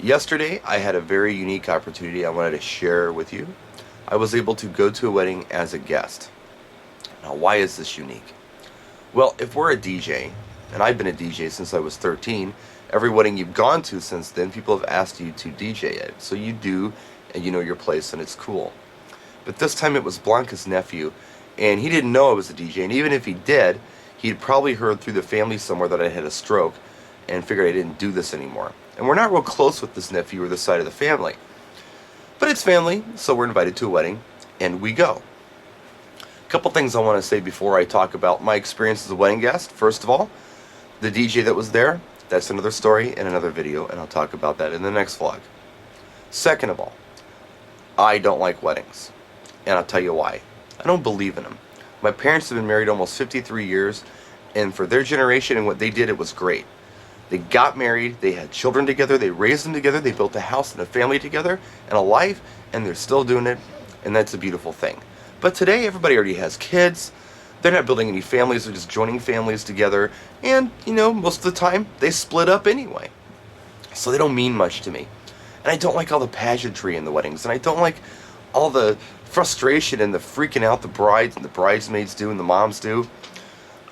Yesterday, I had a very unique opportunity I wanted to share with you. I was able to go to a wedding as a guest. Now, why is this unique? Well, if we're a DJ, and I've been a DJ since I was 13, every wedding you've gone to since then, people have asked you to DJ it. So you do, and you know your place, and it's cool. But this time it was Blanca's nephew, and he didn't know I was a DJ, and even if he did, he'd probably heard through the family somewhere that I had a stroke, and figured I didn't do this anymore. And we're not real close with this nephew or this side of the family. But it's family, so we're invited to a wedding, and we go. A couple things I want to say before I talk about my experience as a wedding guest. First of all, the DJ that was there, that's another story in another video, and I'll talk about that in the next vlog. Second of all, I don't like weddings, and I'll tell you why. I don't believe in them. My parents have been married almost 53 years, and for their generation and what they did, it was great. They got married, they had children together, they raised them together, they built a house and a family together, and a life, and they're still doing it, and that's a beautiful thing. But today, everybody already has kids, they're not building any families, they're just joining families together, and, most of the time, they split up anyway. So they don't mean much to me. And I don't like all the pageantry in the weddings, and I don't like all the frustration and the freaking out the brides and the bridesmaids do and the moms do.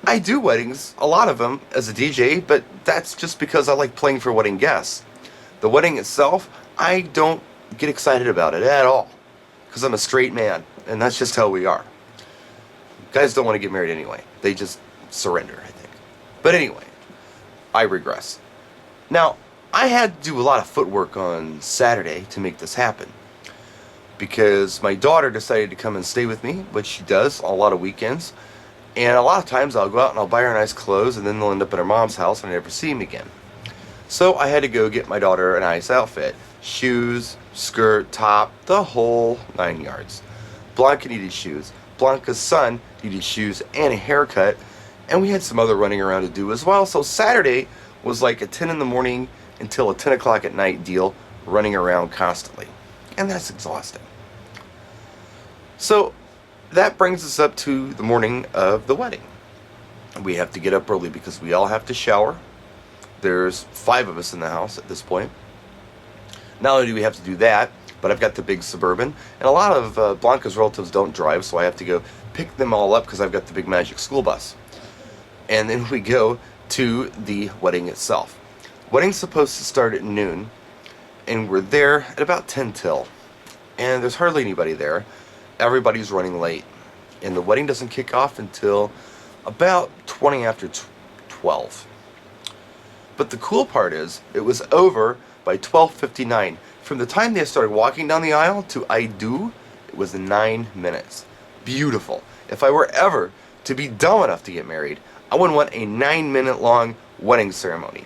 I do weddings, a lot of them, as a DJ, but that's just because I like playing for wedding guests. The wedding itself, I don't get excited about it at all, because I'm a straight man, and that's just how we are. Guys don't want to get married anyway. They just surrender, I think. But anyway, I regress. Now, I had to do a lot of footwork on Saturday to make this happen, because my daughter decided to come and stay with me, which she does a lot of weekends. And a lot of times I'll go out and I'll buy her nice clothes, and then they'll end up at her mom's house and I never see them again. So I had to go get my daughter a nice outfit. Shoes, skirt, top, the whole 9 yards. Blanca needed shoes. Blanca's son needed shoes and a haircut. And we had some other running around to do as well. So Saturday was like a 10 in the morning until a 10 o'clock at night deal, running around constantly. And that's exhausting. So that brings us up to the morning of the wedding. We have to get up early because we all have to shower. There's 5 of us in the house at this point. Not only do we have to do that, but I've got the big Suburban, and a lot of Blanca's relatives don't drive, so I have to go pick them all up because I've got the big Magic school bus. And then we go to the wedding itself. Wedding's supposed to start at noon, and we're there at about 10 till. And there's hardly anybody there. Everybody's running late, and the wedding doesn't kick off until about 20 after 12. But the cool part is, it was over by 12:59. From the time they started walking down the aisle to I do, it was 9 minutes. Beautiful. If I were ever to be dumb enough to get married, I wouldn't want a 9-minute long wedding ceremony.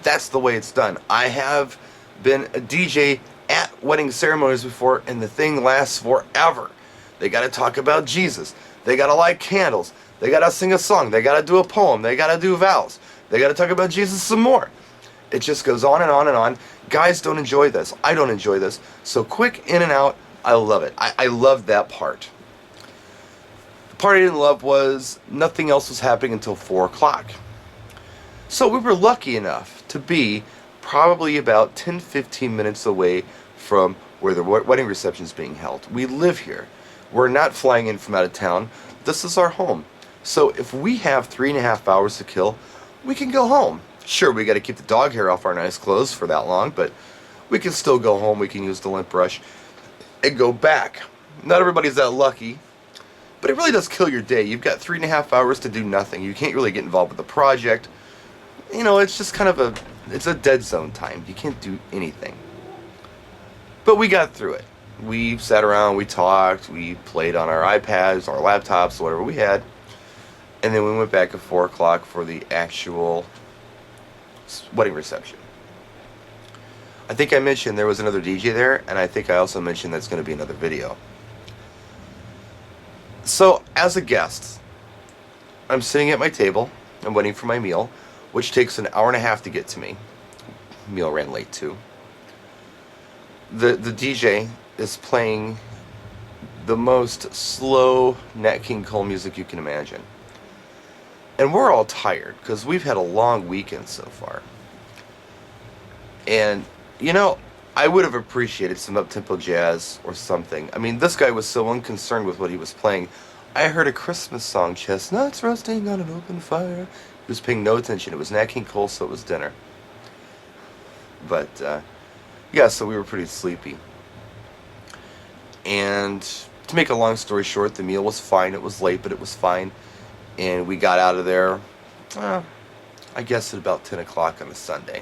That's the way it's done. I have been a DJ at wedding ceremonies before, and the thing lasts forever. They got to talk about Jesus. They got to light candles. They got to sing a song. They got to do a poem. They got to do vows. They got to talk about Jesus some more. It just goes on and on and on. Guys don't enjoy this. I don't enjoy this. So quick in and out, I love it. I love that part. The part I didn't love was nothing else was happening until 4 o'clock. So we were lucky enough to be probably about 10-15 minutes away from where the wedding reception is being held. We live here. We're not flying in from out of town. This is our home. So if we have 3.5 hours to kill, we can go home. Sure, we got to keep the dog hair off our nice clothes for that long, but we can still go home. We can use the lint brush and go back. Not everybody's that lucky, but it really does kill your day. You've got 3.5 hours to do nothing. You can't really get involved with the project. It's just kind of it's a dead zone time. You can't do anything. But we got through it. We sat around, we talked, we played on our iPads, our laptops, whatever we had. And then we went back at 4 o'clock for the actual wedding reception. I think I mentioned there was another DJ there, and I think I also mentioned that's going to be another video. So, as a guest, I'm sitting at my table, I'm waiting for my meal, which takes an hour and a half to get to me. Meal ran late too. The DJ is playing the most slow Nat King Cole music you can imagine. And we're all tired because we've had a long weekend so far. And You know, I would have appreciated some up-tempo jazz or something. I mean, this guy was so unconcerned with what he was playing. I heard a Christmas song, Chestnuts Roasting on an Open Fire. He was paying no attention. It was Nat King Cole, so it was dinner. But, yeah, so we were pretty sleepy. And to make a long story short, the meal was fine. It was late, but it was fine. And we got out of there, I guess at about 10 o'clock on a Sunday.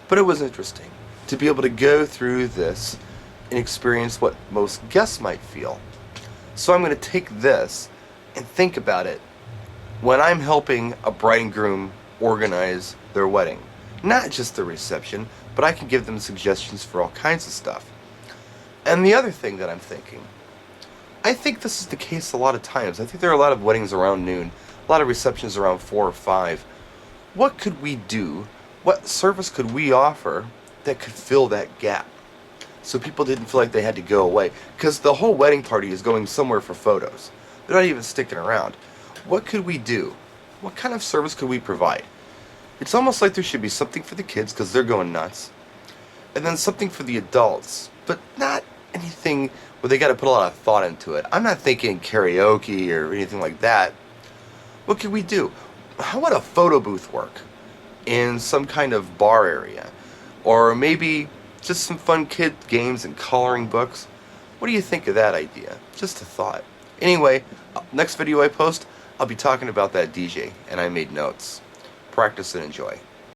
But it was interesting to be able to go through this and experience what most guests might feel. So I'm going to take this and think about it when I'm helping a bride and groom organize their wedding. Not just the reception, but I can give them suggestions for all kinds of stuff. And the other thing that I'm thinking, I think this is the case a lot of times. I think there are a lot of weddings around noon, a lot of receptions around 4 or 5. What could we do? What service could we offer that could fill that gap? So people didn't feel like they had to go away. Because the whole wedding party is going somewhere for photos. They're not even sticking around. What could we do? What kind of service could we provide? It's almost like there should be something for the kids because they're going nuts. And then something for the adults. But not anything where they got to put a lot of thought into it. I'm not thinking karaoke or anything like that. What could we do? How would a photo booth work in some kind of bar area? Or maybe just some fun kid games and coloring books? What do you think of that idea? Just a thought. Anyway, next video I post, I'll be talking about that DJ, and I made notes. Practice and enjoy.